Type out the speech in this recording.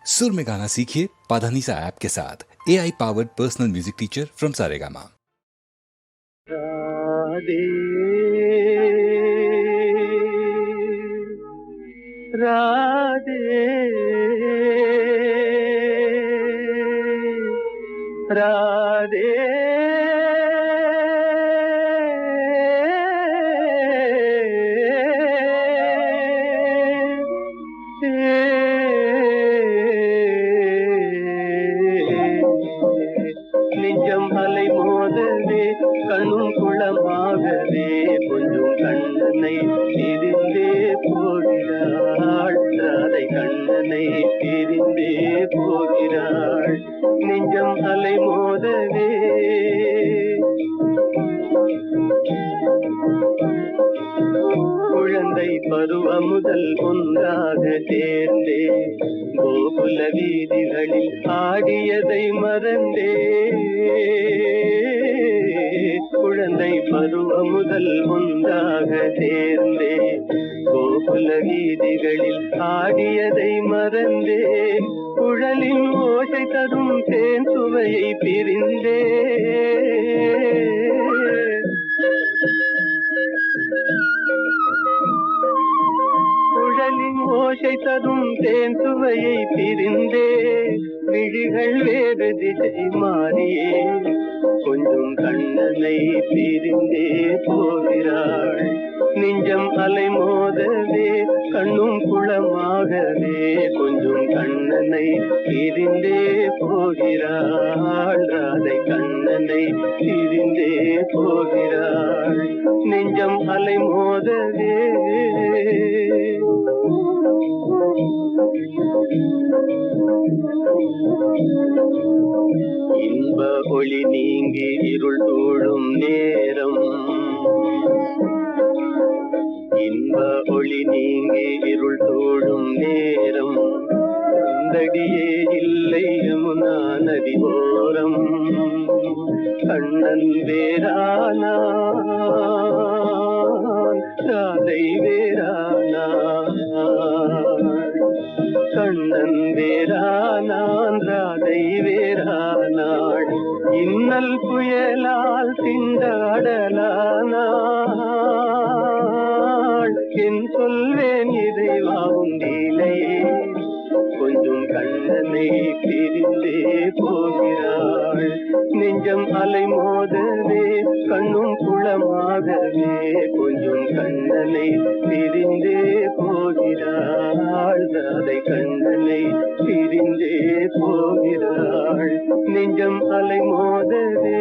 सुर में गाना सीखिए पाधानीसा ऐप के साथ। AI powered personal music teacher from Saregama. Radhe Radhe நெஞ்சம் அலை மோதவே கண்ணும் குளமாகவே கொஞ்சம் கண்ணனை பிரிந்தே போகிறாள் ராதை கண்ணனை பிரிந்தே போகிறாள் நெஞ்சம் அலை மோதவே குழந்தை பருவம் முதல் ஒன்றாக சேர்ந்தே கோகுல வீதிகளில் ஆடியதை மறந்தே குழந்தை பருவம் முதல் ஒன்றாக சேர்ந்தே கோகுல வீதிகளில் ஆடியதை மறந்தே குழலின் ஓசை தரும் தேன் சுவையை பிரிந்தே குழலின் ஓசை தரும் தேன் சுவையை பிரிந்தே விழிகள் வேறு திசை மாறியே கொஞ்சம் கண்ணனை பிரிந்தே போகிறாள் நெஞ்சம் அலை மோதவே கண்ணும் குளமாகவே கொஞ்சம் கண்ணனை பிரிந்தே போகிறாள் ராதை கண்ணனை பிரிந்தே போகிறாள் நெஞ்சம் அலை மோதவே இன்ப ஒளி நீங்கி இருள் தூழும் நேரம் இன்ப ஒளி நீங்கி இருள் தூழும் நேரம் கண்டடியே இல்லை யமுனா நதி ஓரம் கண்ணன் வேறானா ராதை வேறானா கண்ணன் வேறானான் ராதை வேறானாள் இன்னல் புயலால் திண்டாடலானாள் என் சொல்வேன் இறைவாவும் நீலையே கொஞ்சம் கண்ணனை பிரிந்தே போகிறாள் நெஞ்சம் அலை மோதவே கண்ணும் குளமாகவே கொஞ்சம் கண்ணனை பிரிந்தே போகிறாள் ராதை கண்ணனை பிரிந்தே போகிறாள் நெஞ்சம் அலை மோதவே